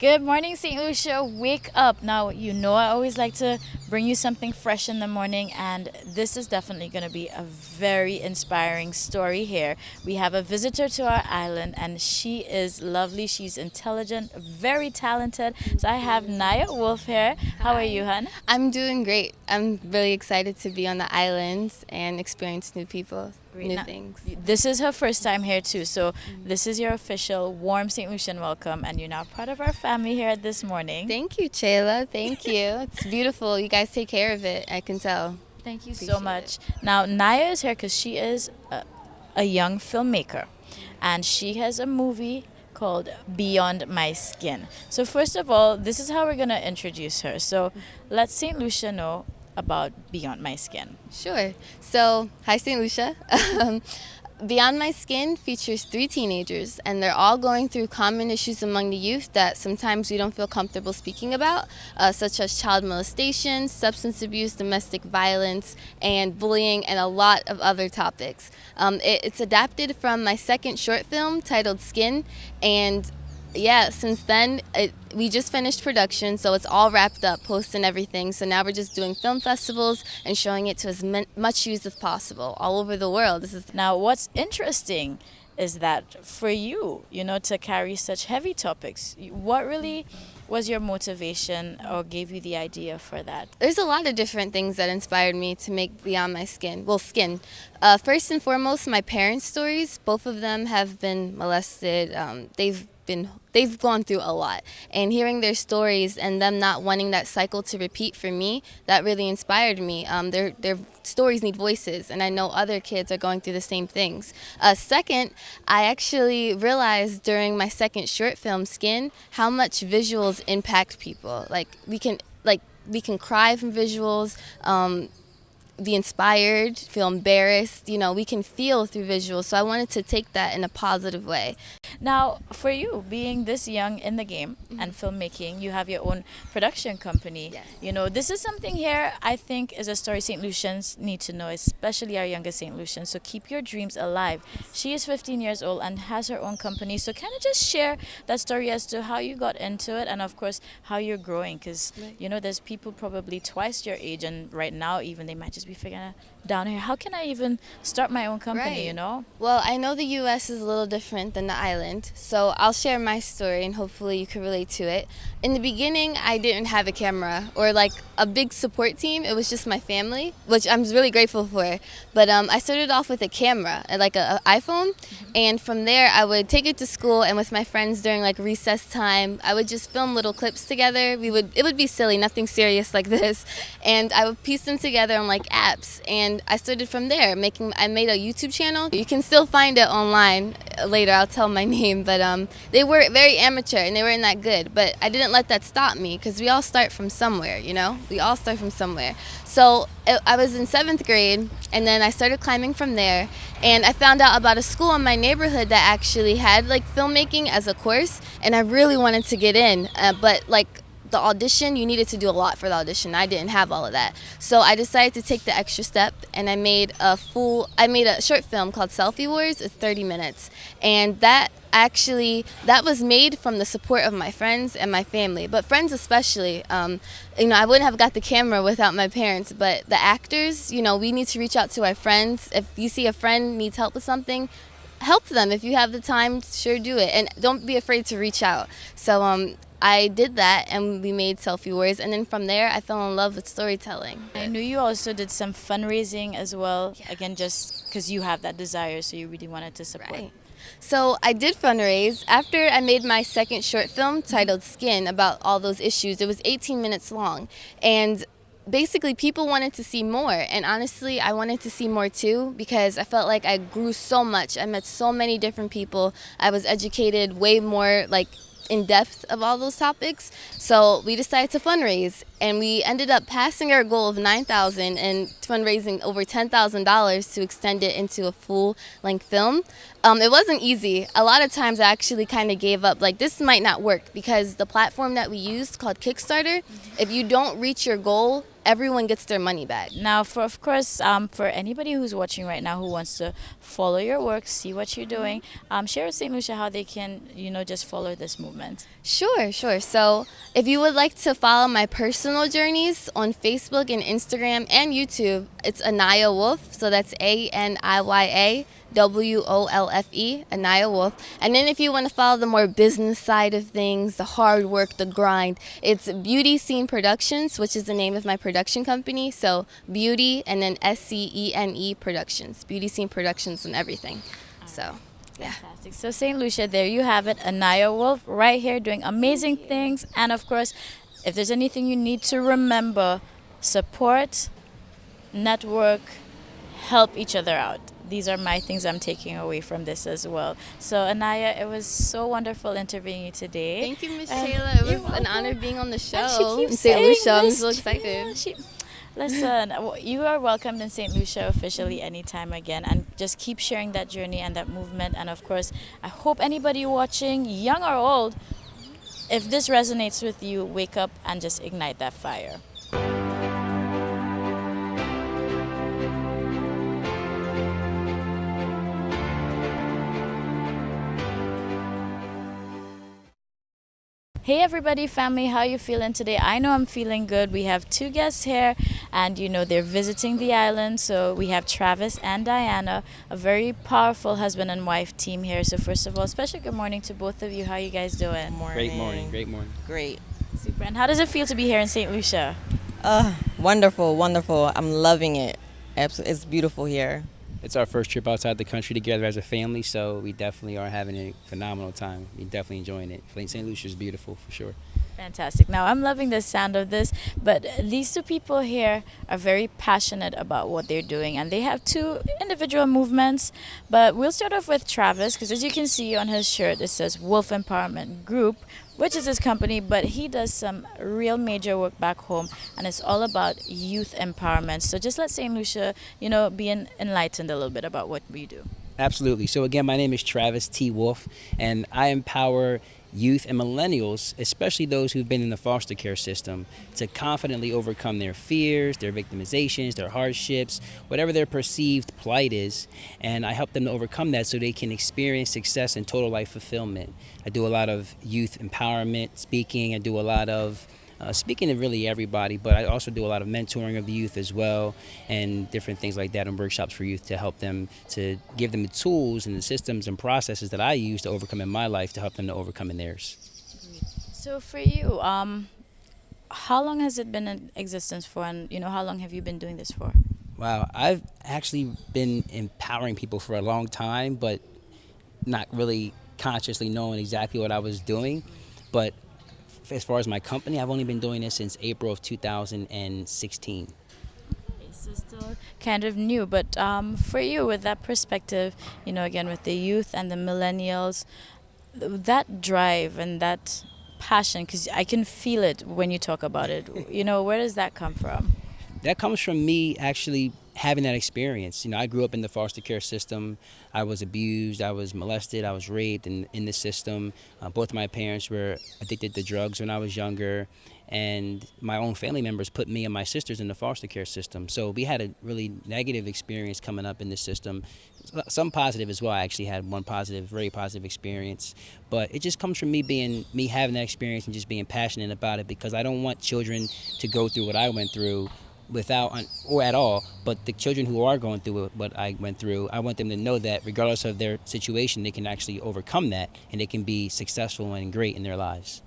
Good morning, St. Lucia. Wake up. Now, you know I always like to bring you something fresh in the morning, and this is definitely going to be a very inspiring story here. We have a visitor to our island, and she is lovely. She's intelligent, very talented. So I have Naya Wolf here. How are you, hon? I'm doing great. I'm really excited to be on the island and experience new people, Great. new Now, things. this is her first time here too, so this is your official warm St. Lucian welcome, and you're now part of our family here this morning. Thank you, Chayla. Thank you. It's beautiful. You guys take care of it. I can tell. Thank you so Appreciate much. Now, Naya is here because she is a young filmmaker, and she has a movie called Beyond My Skin. So, first of all, this is how we're going to introduce her. So, let St. Lucia know about Beyond My Skin. Sure. So, hi, St. Lucia. Beyond My Skin features three teenagers, and they're all going through common issues among the youth that sometimes we don't feel comfortable speaking about, such as child molestation, substance abuse, domestic violence, and bullying, and a lot of other topics. It's adapted from my second short film titled Skin, and yeah, since then, we just finished production, so it's all wrapped up, post and everything. So now we're just doing film festivals and showing it to as much youth as possible all over the world. Now, what's interesting is that for you, to carry such heavy topics, what really was your motivation or gave you the idea for that? There's a lot of different things that inspired me to make Beyond My Skin. Well, Skin. First and foremost, my parents' stories. Both of them have been molested. They've gone through a lot, and hearing their stories and them not wanting that cycle to repeat for me, that really inspired me. Their stories need voices, and I know other kids are going through the same things. Second, I actually realized during my second short film, Skin, how much visuals impact people. We can cry from visuals. Be inspired, feel embarrassed, we can feel through visuals. So I wanted to take that in a positive way. Now, for you, being this young in the game and filmmaking, you have your own production company. Yes. This is something here I think is a story St. Lucians need to know, especially our younger St. Lucians. So keep your dreams alive. She is 15 years old and has her own company. So kind of just share that story as to how you got into it and, of course, how you're growing. Because, there's people probably twice your age, and right now even they might just be figuring down here, how can I even start my own company, Right. Well, I know the U.S. is a little different than the island, so I'll share my story and hopefully you can relate to it. In the beginning, I didn't have a camera or like a big support team. It was just my family, which I'm really grateful for. But I started off with a camera, like an iPhone, and from there I would take it to school, and with my friends during like recess time, I would just film little clips together. It would be silly, nothing serious like this, and I would piece them together on like apps, and I started from there. I made a YouTube channel. You can still find it online later. I'll tell my name, but they were very amateur and they weren't that good. But I didn't let that stop me because we all start from somewhere. We all start from somewhere. So I was in 7th grade, and then I started climbing from there. And I found out about a school in my neighborhood that actually had like filmmaking as a course, and I really wanted to get in, but like the audition, you needed to do a lot for the audition. I didn't have all of that. So I decided to take the extra step, and I made a short film called Selfie Wars. It's 30 minutes. And that was made from the support of my friends and my family, but friends especially. I wouldn't have got the camera without my parents, but the actors, we need to reach out to our friends. If you see a friend needs help with something, help them. If you have the time, sure, do it, and don't be afraid to reach out. So I did that, and we made Selfie Wars, and then from there I fell in love with storytelling. I knew you also did some fundraising as well, again, just because you have that desire, so you really wanted to support. Right. So I did fundraise after I made my second short film titled Skin about all those issues. It was 18 minutes long, and basically people wanted to see more, and honestly I wanted to see more too, because I felt like I grew so much. I met so many different people. I was educated way more, like in depth of all those topics. So we decided to fundraise, and we ended up passing our goal of 9,000 and fundraising over $10,000 to extend it into a full-length film. It wasn't easy. A lot of times I actually kind of gave up, like this might not work, because the platform that we used called Kickstarter, if you don't reach your goal, everyone gets their money back. Now, for anybody who's watching right now who wants to follow your work, see what you're doing, share with St. Lucia how they can, just follow this movement. Sure. So if you would like to follow my personal journeys on Facebook and Instagram and YouTube, it's Anaya Wolf. So that's ANIYA WOLFE, Anaya Wolf. And then if you want to follow the more business side of things, the hard work, the grind, it's Beauty Scene Productions, which is the name of my production company. So Beauty and then SCENE Productions, Beauty Scene Productions and everything. So yeah. Fantastic. So St. Lucia, there you have it. Anaya Wolf right here doing amazing things. And of course, if there's anything you need to remember, support, network, help each other out. These are my things I'm taking away from this as well. So Anaya, it was so wonderful interviewing you today. Thank you, Miss Taylor. It was an honor being on the show. And she keeps in St. saying Lucia. I'm this. so excited. Yeah, listen, you are welcomed in St. Lucia officially anytime again, and just keep sharing that journey and that movement. And of course, I hope anybody watching, young or old, if this resonates with you, wake up and just ignite that fire. Hey everybody, family, how you feeling today? I know I'm feeling good. We have two guests here, and they're visiting the island. So we have Travis and Diana, a very powerful husband and wife team here. So first of all, special good morning to both of you. How you guys doing? Great morning. Great. Super. And how does it feel to be here in St. Lucia? Wonderful. I'm loving it. It's beautiful here. It's our first trip outside the country together as a family, so we definitely are having a phenomenal time. We're definitely enjoying it. St. Lucia is beautiful, for sure. Fantastic. Now, I'm loving the sound of this, but these two people here are very passionate about what they're doing, and they have two individual movements. But we'll start off with Travis, because as you can see on his shirt, it says Wolf Empowerment Group, which is his company, but he does some real major work back home, and it's all about youth empowerment. So just let St. Lucia, be enlightened a little bit about what we do. Absolutely. So again, my name is Travis T. Wolf, and I empower youth and millennials, especially those who've been in the foster care system, to confidently overcome their fears, their victimizations, their hardships, whatever their perceived plight is. And I help them to overcome that so they can experience success and total life fulfillment. I do a lot of youth empowerment speaking. I do a lot of speaking to really everybody, but I also do a lot of mentoring of the youth as well, and different things like that, and workshops for youth to help them, to give them the tools and the systems and processes that I use to overcome in my life to help them to overcome in theirs. So for you, how long has it been in existence for, and how long have you been doing this for? Wow, I've actually been empowering people for a long time, but not really consciously knowing exactly what I was doing. But as far as my company, I've only been doing this since April of 2016. So still kind of new, but for you, with that perspective, again, with the youth and the millennials, that drive and that passion, because I can feel it when you talk about it, where does that come from? That comes from me actually having that experience. I grew up in the foster care system. I was abused, I was molested, I was raped in the system. Both my parents were addicted to drugs when I was younger, and my own family members put me and my sisters in the foster care system. So we had a really negative experience coming up in the system. Some positive as well. I actually had one positive, very positive experience. But it just comes from me having that experience and just being passionate about it, because I don't want children to go through what I went through without or at all, but the children who are going through what I went through, I want them to know that regardless of their situation, they can actually overcome that, and they can be successful and great in their lives.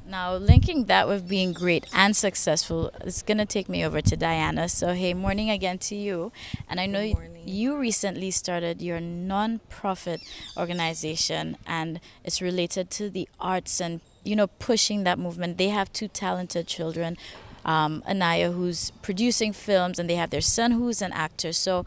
Now, linking that with being great and successful, it's going to take me over to Diana. So, hey, morning again to you. And I know you recently started your non-profit organization, and it's related to the arts and, pushing that movement. They have two talented children, Anaya, who's producing films, and they have their son who's an actor. So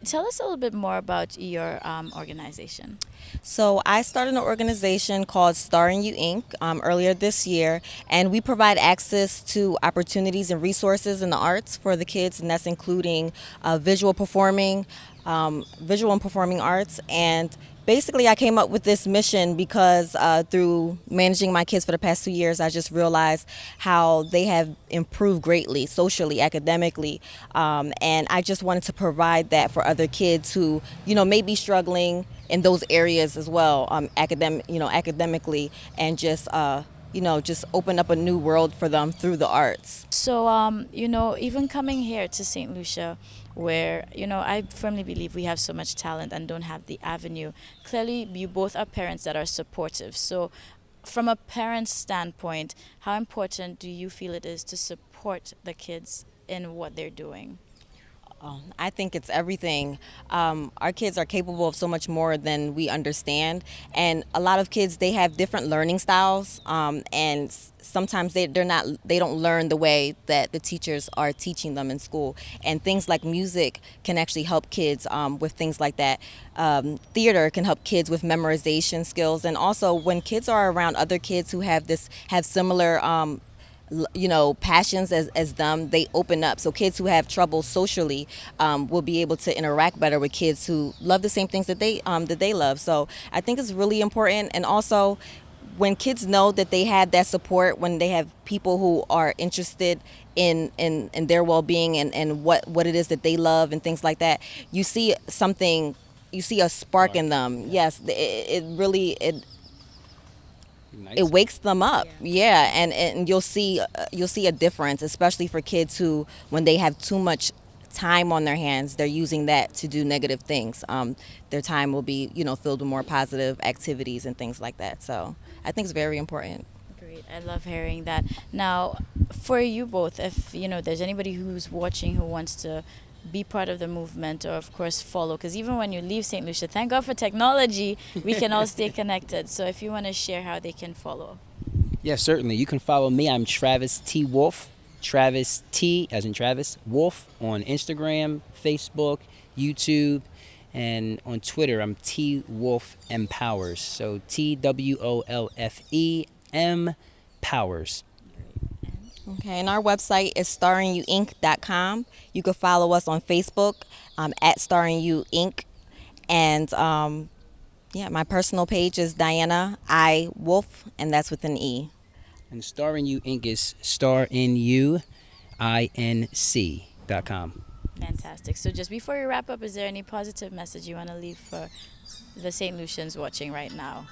Tell us a little bit more about your organization. So I started an organization called Star in You Inc. Earlier this year, and we provide access to opportunities and resources in the arts for the kids, and that's including visual and performing arts. And basically, I came up with this mission because through managing my kids for the past 2 years, I just realized how they have improved greatly socially, academically, and I just wanted to provide that for other kids who, may be struggling in those areas as well, academically, and just open up a new world for them through the arts. So, even coming here to St. Lucia, where, I firmly believe we have so much talent and don't have the avenue. Clearly, you both are parents that are supportive. So, from a parent's standpoint, how important do you feel it is to support the kids in what they're doing? I think it's everything. Our kids are capable of so much more than we understand, and a lot of kids, they have different learning styles, and sometimes they don't learn the way that the teachers are teaching them in school. And things like music can actually help kids with things like that. Theater can help kids with memorization skills, and also when kids are around other kids who have similar passions as them, they open up. So kids who have trouble socially will be able to interact better with kids who love the same things that they love. So I think it's really important. And also, when kids know that they have that support, when they have people who are interested in their well-being and what it is that they love and things like that, you see a spark in them. Yes, it really it wakes them up. Yeah, and you'll see a difference, especially for kids who, when they have too much time on their hands, they're using that to do negative things. Their time will be filled with more positive activities and things like that. So I think it's very important. Great. I love hearing that. Now, for you both, if there's anybody who's watching who wants to be part of the movement, or of course follow, because even when you leave St. Lucia, thank God for technology, we can all stay connected. So if you want to share how they can follow. Yes, certainly. You can follow me. I'm Travis T. Wolf. Travis T, as in Travis, Wolf, on Instagram, Facebook, YouTube, and on Twitter, I'm T Wolf Empowers. So TWOLFEM Powers. Okay, and our website is staringyouinc.com. You can follow us on Facebook at staringyouinc. And my personal page is Diana I Wolf, and that's with an E. And Star in You Inc. is starinc.com. Fantastic. So just before you wrap up, is there any positive message you want to leave for the St. Lucians watching right now?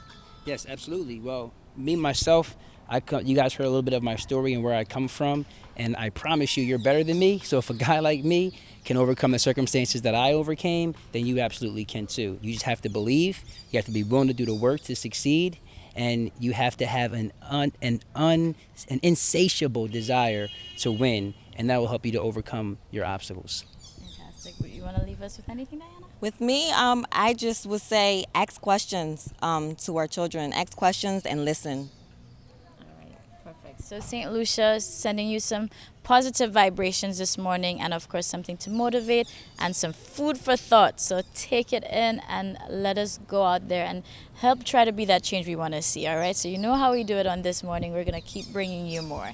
Yes, absolutely. Well, me, myself, you guys heard a little bit of my story and where I come from, and I promise you're better than me. So if a guy like me can overcome the circumstances that I overcame, then you absolutely can too. You just have to believe, you have to be willing to do the work to succeed, and you have to have an insatiable desire to win, and that will help you to overcome your obstacles. Fantastic. You want to leave us with anything, Diana? With me, I just would say ask questions to our children. Ask questions and listen. Perfect. So St. Lucia is sending you some positive vibrations this morning, and of course something to motivate and some food for thought. So take it in and let us go out there and help try to be that change we want to see. All right. So you know how we do it on This Morning. We're going to keep bringing you more.